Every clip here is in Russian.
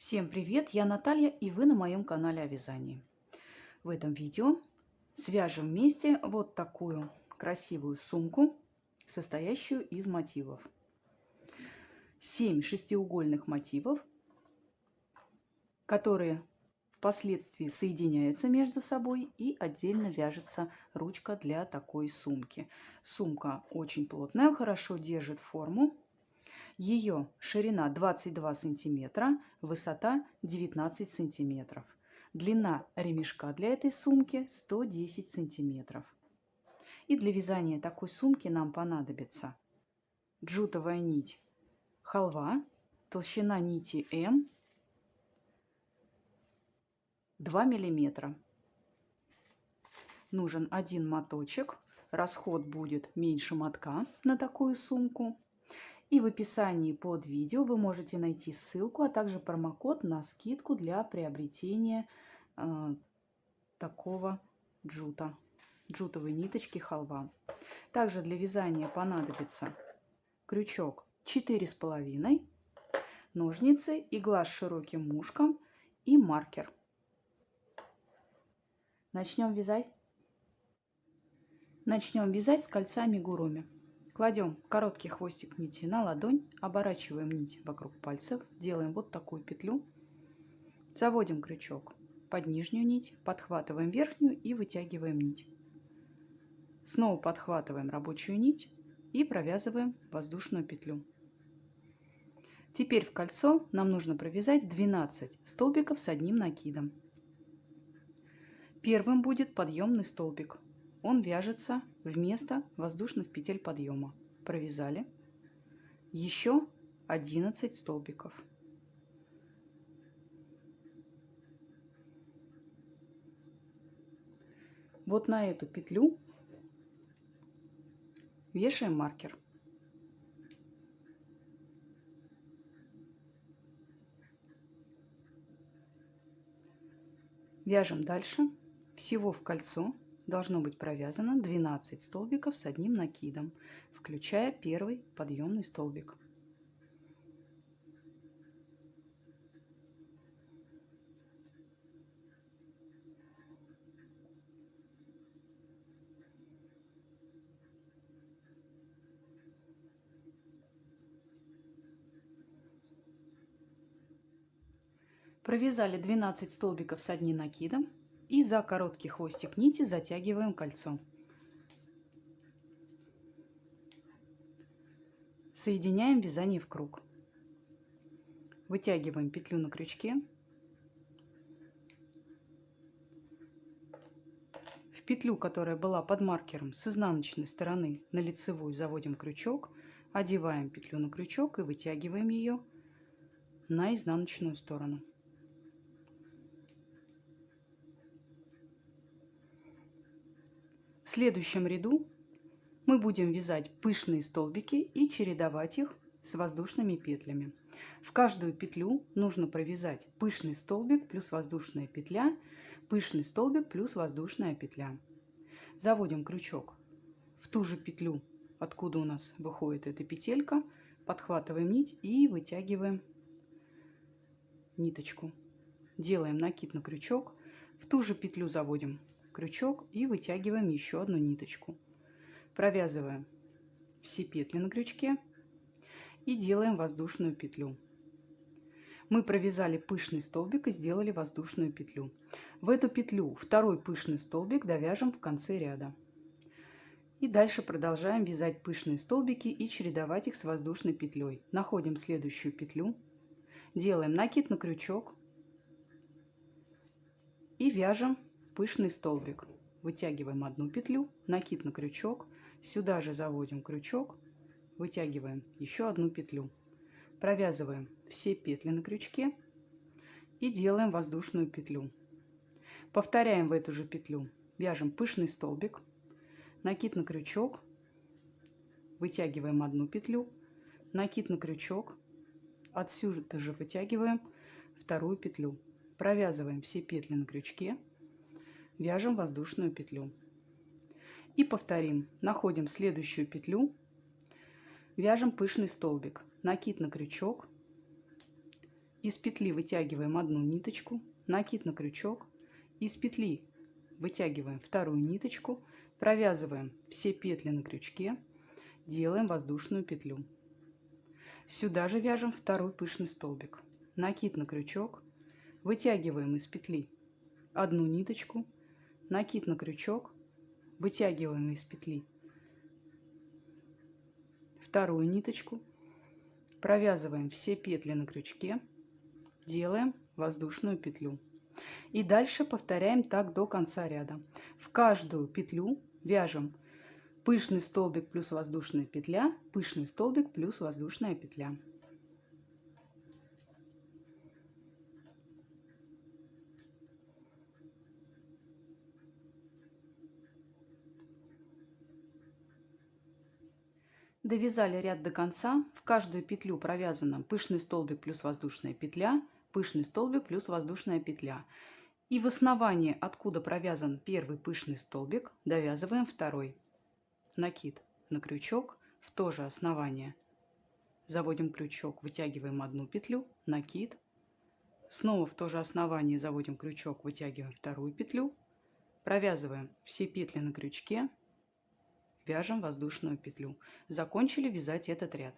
Всем привет! Я Наталья, и вы на моем канале о вязании. В этом видео свяжем вместе вот такую красивую сумку, состоящую из мотивов. 7 шестиугольных мотивов, которые впоследствии соединяются между собой и отдельно вяжется ручка для такой сумки. Сумка очень плотная, хорошо держит форму. Ее ширина 22 сантиметра, высота 19 сантиметров. Длина ремешка для этой сумки 110 сантиметров. И для вязания такой сумки нам понадобится джутовая нить халва, толщина нити М 2 миллиметра. Нужен один моточек, расход будет меньше мотка на такую сумку. И в описании под видео вы можете найти ссылку, а также промокод на скидку для приобретения такого джутовой ниточки халва. Также для вязания понадобится крючок 4,5, ножницы, игла с широким ушком и маркер. Начнем вязать. Начнем вязать с кольца амигуруми. Кладем короткий хвостик нити на ладонь, оборачиваем нить вокруг пальцев, делаем вот такую петлю, заводим крючок под нижнюю нить, подхватываем верхнюю и вытягиваем нить. Снова подхватываем рабочую нить и провязываем воздушную петлю. Теперь в кольцо нам нужно провязать 12 столбиков с одним накидом. Первым будет подъемный столбик. Он вяжется вместо воздушных петель подъема. Провязали. Еще 11 столбиков. Вот на эту петлю вешаем маркер. Вяжем дальше. Всего в кольцо должно быть провязано 12 столбиков с одним накидом, включая первый подъемный столбик. Провязали 12 столбиков с одним накидом и за короткий хвостик нити затягиваем кольцо. Соединяем вязание в круг. Вытягиваем петлю на крючке. В петлю, которая была под маркером, с изнаночной стороны на лицевую заводим крючок, одеваем петлю на крючок и вытягиваем ее на изнаночную сторону. В следующем ряду мы будем вязать пышные столбики и чередовать их с воздушными петлями. В каждую петлю нужно провязать пышный столбик плюс воздушная петля, пышный столбик плюс воздушная петля. Заводим крючок в ту же петлю, откуда у нас выходит эта петелька, подхватываем нить и вытягиваем ниточку. Делаем накид на крючок, в ту же петлю заводим крючок и вытягиваем еще одну ниточку. Провязываем все петли на крючке и делаем воздушную петлю. Мы провязали пышный столбик и сделали воздушную петлю. В эту петлю второй пышный столбик довяжем в конце ряда. И дальше продолжаем вязать пышные столбики и чередовать их с воздушной петлей. Находим следующую петлю, делаем накид на крючок и вяжем пышный столбик. Вытягиваем одну петлю, накид на крючок, сюда же заводим крючок, вытягиваем еще одну петлю, провязываем все петли на крючке и делаем воздушную петлю. Повторяем в эту же петлю, вяжем пышный столбик, накид на крючок, вытягиваем одну петлю, накид на крючок, отсюда же вытягиваем вторую петлю, провязываем все петли на крючке, вяжем воздушную петлю. И повторим. Находим следующую петлю, вяжем пышный столбик, накид на крючок, Из петли вытягиваем одну ниточку, накид на крючок, из петли вытягиваем вторую ниточку, провязываем все петли на крючке, делаем воздушную петлю. Сюда же вяжем второй пышный столбик. Накид на крючок, вытягиваем из петли одну ниточку, накид на крючок, вытягиваем из петли вторую ниточку, провязываем все петли на крючке, делаем воздушную петлю. И дальше повторяем так до конца ряда. В каждую петлю вяжем пышный столбик плюс воздушная петля, пышный столбик плюс воздушная петля. Довязали ряд до конца. В каждую петлю провязано пышный столбик плюс воздушная петля, пышный столбик плюс воздушная петля. И в основании, откуда провязан первый пышный столбик, довязываем второй. Накид на крючок, в то же основание заводим крючок, вытягиваем одну петлю, накид. Снова в то же основание заводим крючок, вытягиваем вторую петлю, провязываем все петли на крючке, вяжем воздушную петлю. Закончили вязать этот ряд.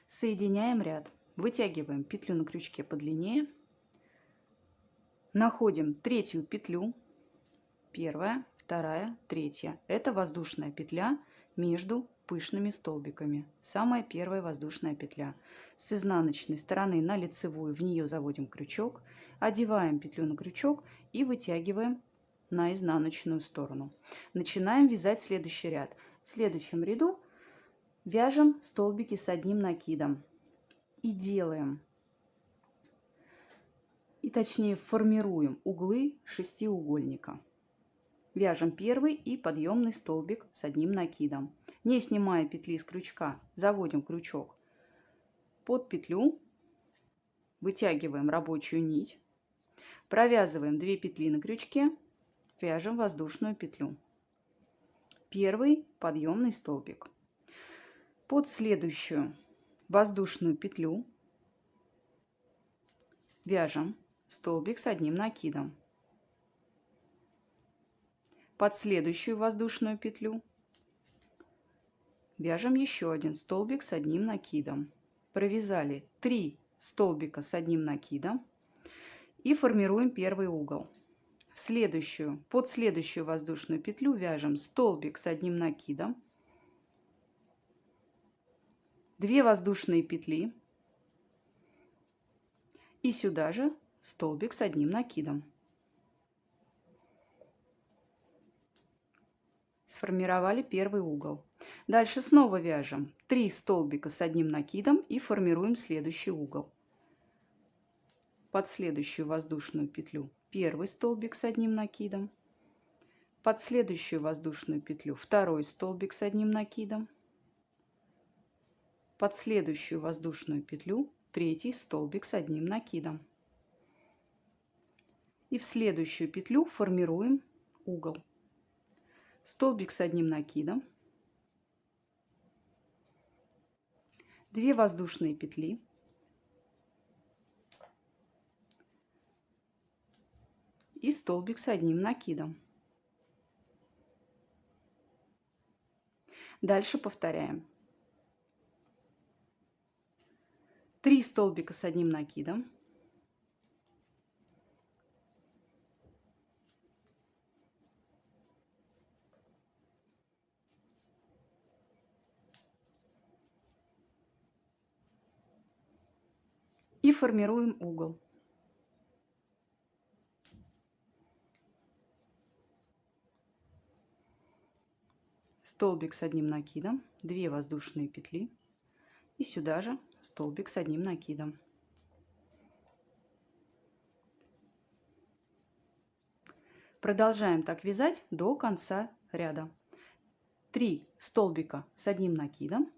Соединяем ряд. Вытягиваем петлю на крючке подлиннее. Находим третью петлю. Первая, вторая, третья. Это воздушная петля между пышными столбиками. Самая первая воздушная петля. С изнаночной стороны на лицевую в нее заводим крючок. Одеваем петлю на крючок и вытягиваем на изнаночную сторону. Начинаем вязать следующий ряд. В следующем ряду вяжем столбики с одним накидом. И делаем, и точнее формируем углы шестиугольника. Вяжем первый и подъемный столбик с одним накидом. Не снимая петли с крючка, заводим крючок под петлю, вытягиваем рабочую нить, провязываем 2 петли на крючке, вяжем воздушную петлю. Первый подъемный столбик. Под следующую воздушную петлю вяжем столбик с одним накидом. Под следующую воздушную петлю вяжем еще один столбик с одним накидом. Провязали 3 столбика с одним накидом и формируем первый угол. Под следующую воздушную петлю вяжем столбик с одним накидом, 2 воздушные петли и сюда же столбик с одним накидом. Сформировали первый угол. Дальше снова вяжем 3 столбика с одним накидом и формируем следующий угол. Под следующую воздушную петлю первый столбик с одним накидом, под следующую воздушную петлю второй столбик с одним накидом, под следующую воздушную петлю третий столбик с одним накидом. И в следующую петлю формируем угол. Столбик с одним накидом, 2 воздушные петли, и столбик с одним накидом. Дальше повторяем. 3 столбика с одним накидом, и формируем угол. Столбик с одним накидом, 2 воздушные петли и сюда же столбик с одним накидом. Продолжаем так вязать до конца ряда. 3 столбика с одним накидом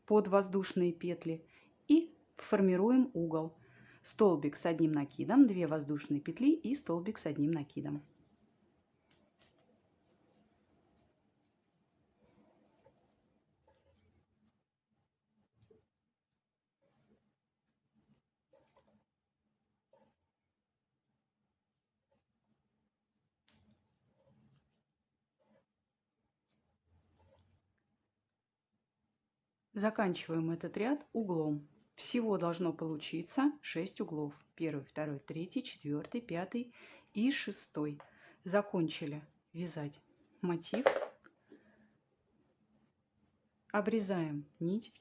под воздушные петли и формируем угол. Столбик с одним накидом, 2 воздушные петли и столбик с одним накидом. Заканчиваем этот ряд углом. Всего должно получиться 6 углов. 1, 2, 3, 4, 5 и 6. Закончили вязать мотив. Обрезаем нить.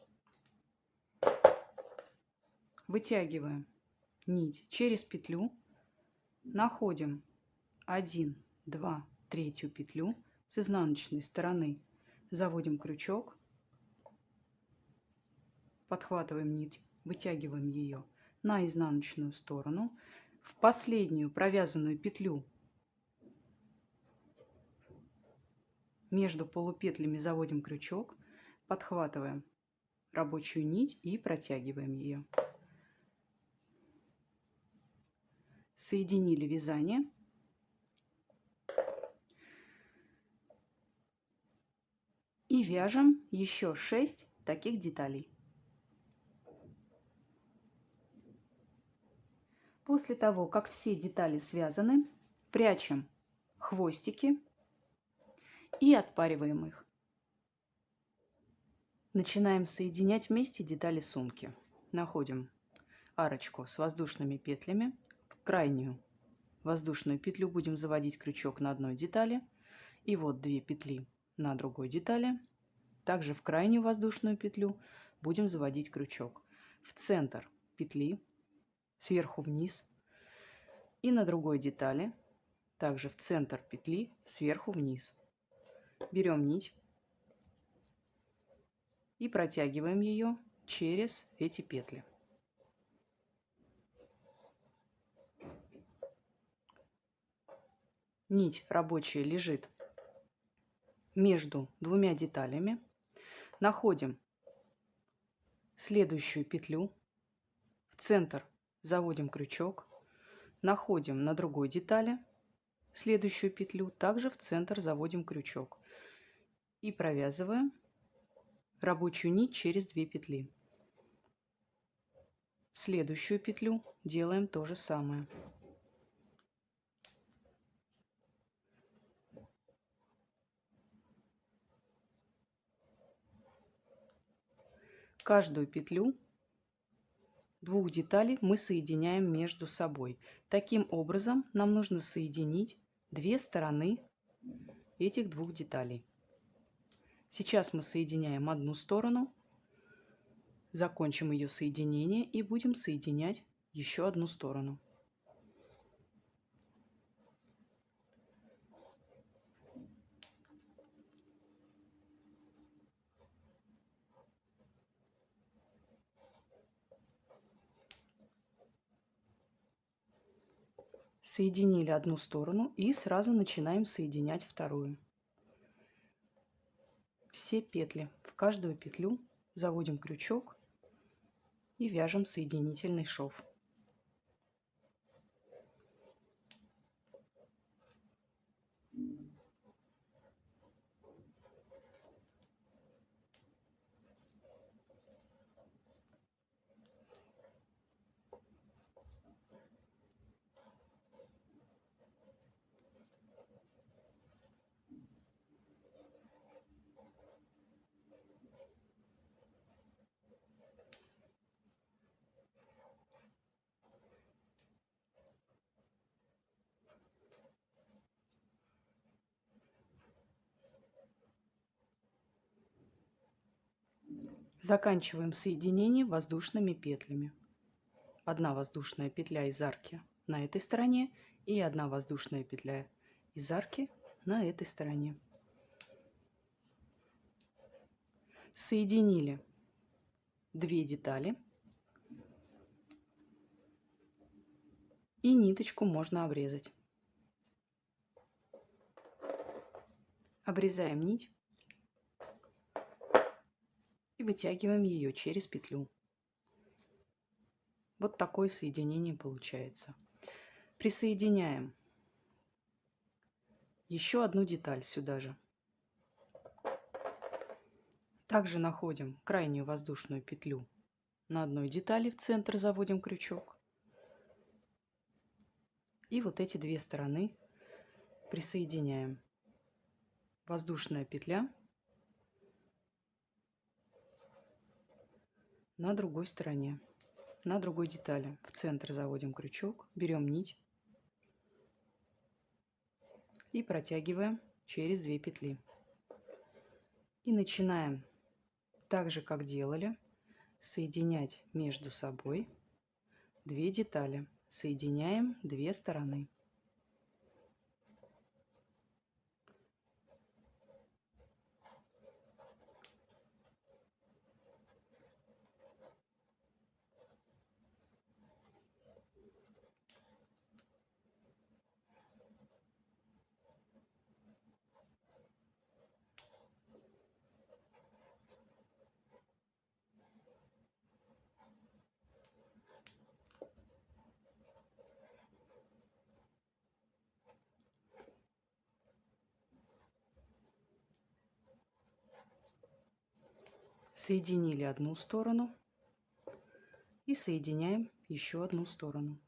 Вытягиваем нить через петлю. Находим 1, 2, третью петлю. С изнаночной стороны заводим крючок. Подхватываем нить, вытягиваем ее на изнаночную сторону. В последнюю провязанную петлю между полупетлями заводим крючок, подхватываем рабочую нить и протягиваем ее. Соединили вязание. И вяжем еще 6 таких деталей. После того, как все детали связаны, прячем хвостики и отпариваем их. Начинаем соединять вместе детали сумки. Находим арочку с воздушными петлями. В крайнюю воздушную петлю будем заводить крючок на одной детали. И вот 2 петли на другой детали. Также в крайнюю воздушную петлю будем заводить крючок. В центр петли сверху вниз и на другой детали также в центр петли сверху вниз. Берем нить и протягиваем ее через эти петли. Нить рабочая лежит между 2 деталями. Находим следующую петлю, в центр заводим крючок, находим на другой детали следующую петлю, также в центр заводим крючок и провязываем рабочую нить через 2 петли. Следующую петлю делаем то же самое. Каждую петлю 2 деталей мы соединяем между собой. Таким образом нам нужно соединить 2 стороны этих 2 деталей. Сейчас мы соединяем одну сторону, закончим ее соединение и будем соединять еще одну сторону. Соединили одну сторону и сразу начинаем соединять вторую. Все петли, в каждую петлю заводим крючок и вяжем соединительный шов. Заканчиваем соединение воздушными петлями. 1 воздушная петля из арки на этой стороне и 1 воздушная петля из арки на этой стороне. Соединили 2 детали и ниточку можно обрезать. Обрезаем нить и вытягиваем ее через петлю. Вот такое соединение получается. Присоединяем еще одну деталь сюда же. Также находим крайнюю воздушную петлю на одной детали, в центр заводим крючок. И вот эти 2 стороны присоединяем. Воздушная петля на другой стороне, на другой детали. В центр заводим крючок, берем нить и протягиваем через 2 петли. И начинаем так же, как делали, соединять между собой 2 детали. Соединяем 2 стороны. Соединили одну сторону и соединяем еще одну сторону.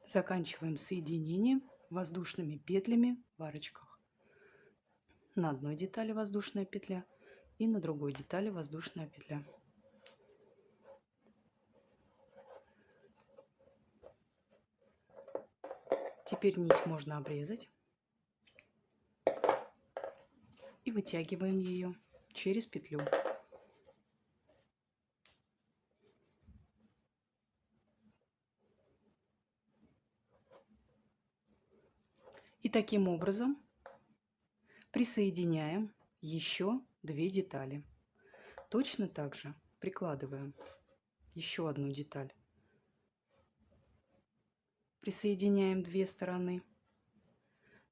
Заканчиваем соединение воздушными петлями в арочках. На одной детали воздушная петля и на другой детали воздушная петля. Теперь нить можно обрезать и вытягиваем ее через петлю. И таким образом присоединяем еще 2 детали. Точно так же прикладываем еще одну деталь. Присоединяем 2 стороны.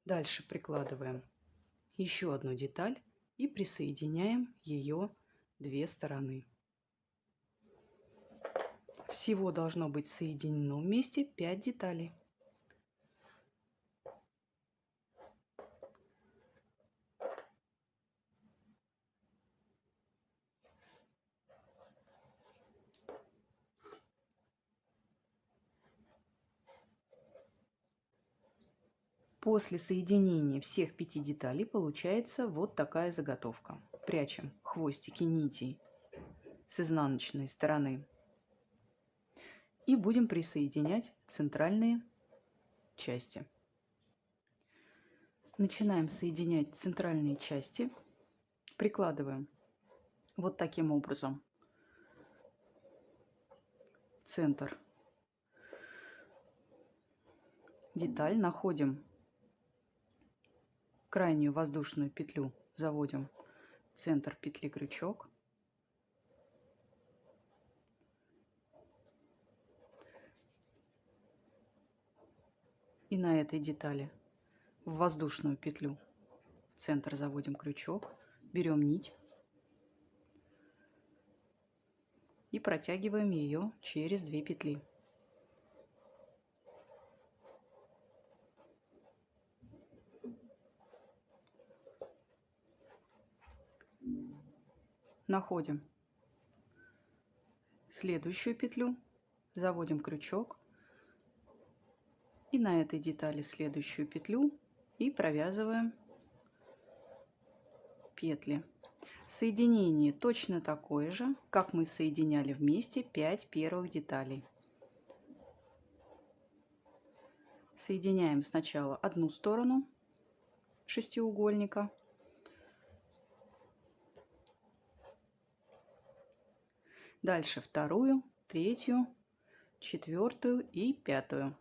Дальше прикладываем еще одну деталь и присоединяем ее 2 стороны. Всего должно быть соединено вместе 5 деталей. После соединения всех 5 деталей получается вот такая заготовка. Прячем хвостики нитей с изнаночной стороны и будем присоединять центральные части. Начинаем соединять центральные части, прикладываем вот таким образом в центр деталь, находим крайнюю воздушную петлю, заводим в центр петли крючок. И на этой детали в воздушную петлю в центр заводим крючок, берем нить и протягиваем ее через 2 петли. Находим следующую петлю, заводим крючок и на этой детали следующую петлю и провязываем петли. Соединение точно такое же, как мы соединяли вместе 5 первых деталей. Соединяем сначала одну сторону шестиугольника, дальше вторую, третью, четвертую и пятую.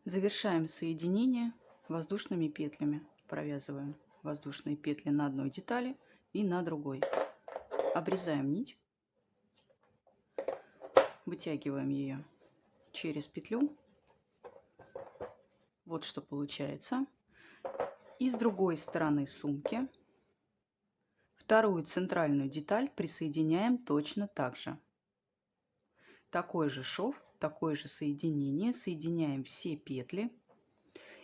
Завершаем соединение воздушными петлями. Провязываем воздушные петли на одной детали и на другой. Обрезаем нить, вытягиваем ее через петлю. Вот что получается. И с другой стороны сумки вторую центральную деталь присоединяем точно так же. Такой же шов, такое же соединение. Соединяем все петли.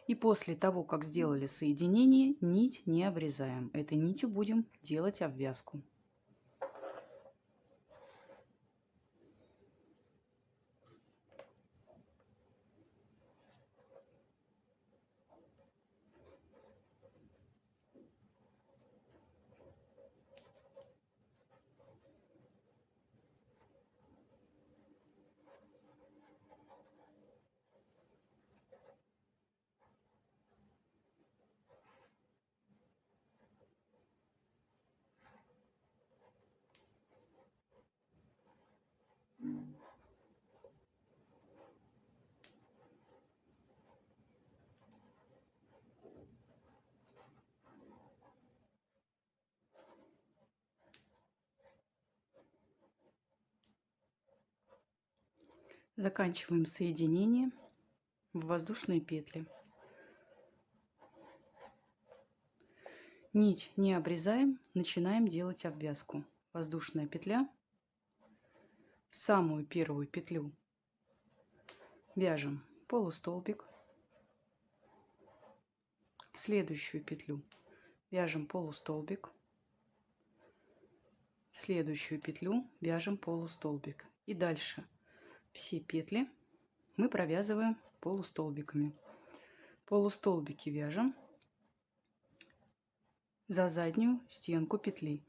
И после того, как сделали соединение, нить не обрезаем. Этой нитью будем делать обвязку. Заканчиваем соединение в воздушные петли. Нить не обрезаем, начинаем делать обвязку. Воздушная петля, в самую первую петлю вяжем полустолбик, в следующую петлю вяжем полустолбик, в следующую петлю вяжем полустолбик. И дальше все петли мы провязываем полустолбиками. Полустолбики вяжем за заднюю стенку петли.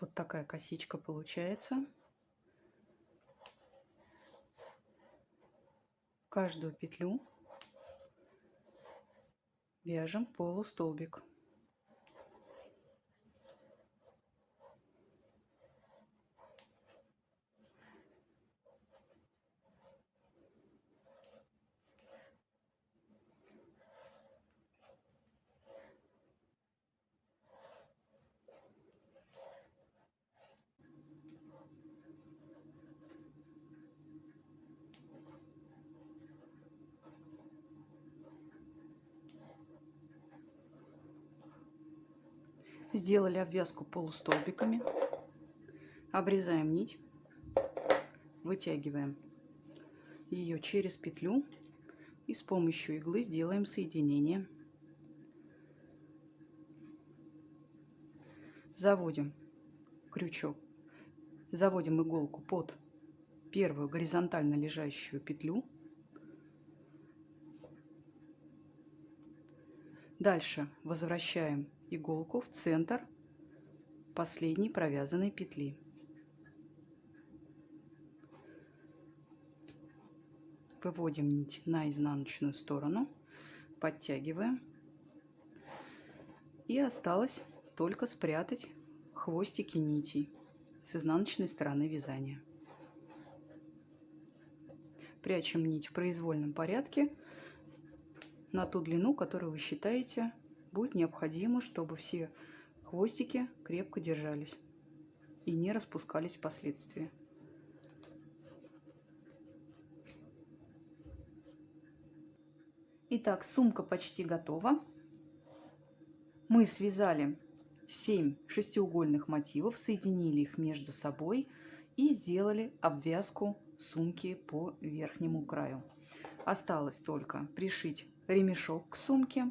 Вот такая косичка получается. Каждую петлю вяжем полустолбик. Сделали обвязку полустолбиками, обрезаем нить, вытягиваем ее через петлю и с помощью иглы сделаем соединение. Заводим крючок, заводим иголку под первую горизонтально лежащую петлю. Дальше возвращаем иголку в центр последней провязанной петли. Выводим нить на изнаночную сторону, подтягиваем. И осталось только спрятать хвостики нитей с изнаночной стороны вязания. Прячем нить в произвольном порядке на ту длину, которую вы считаете будет необходимо, чтобы все хвостики крепко держались и не распускались впоследствии. Итак, сумка почти готова. Мы связали 7 шестиугольных мотивов, соединили их между собой и сделали обвязку сумки по верхнему краю. Осталось только пришить ремешок к сумке.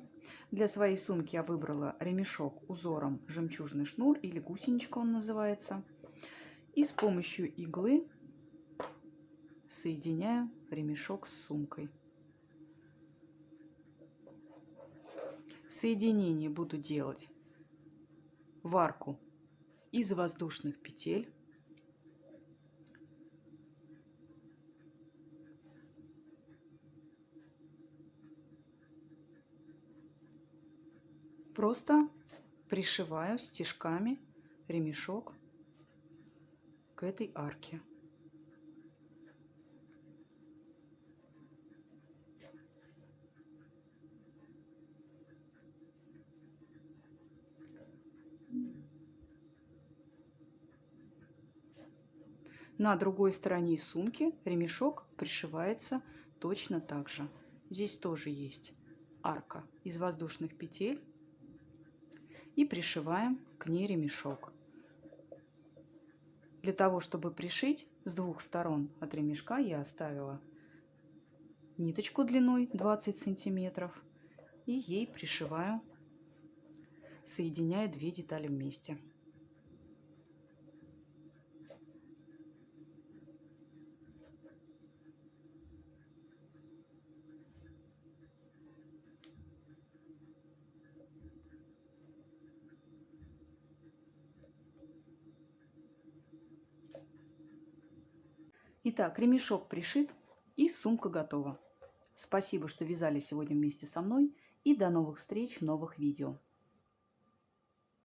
Для своей сумки я выбрала ремешок узором жемчужный шнур или гусеничка он называется. И с помощью иглы соединяю ремешок с сумкой. Соединение буду делать в арку из воздушных петель. Просто пришиваю стежками ремешок к этой арке. На другой стороне сумки ремешок пришивается точно так же. Здесь тоже есть арка из воздушных петель. И пришиваем к ней ремешок. Для того, чтобы пришить с двух сторон от ремешка, я оставила ниточку длиной 20 сантиметров. И ей пришиваю, соединяя две детали вместе. Итак, ремешок пришит и сумка готова. Спасибо, что вязали сегодня вместе со мной, и до новых встреч в новых видео.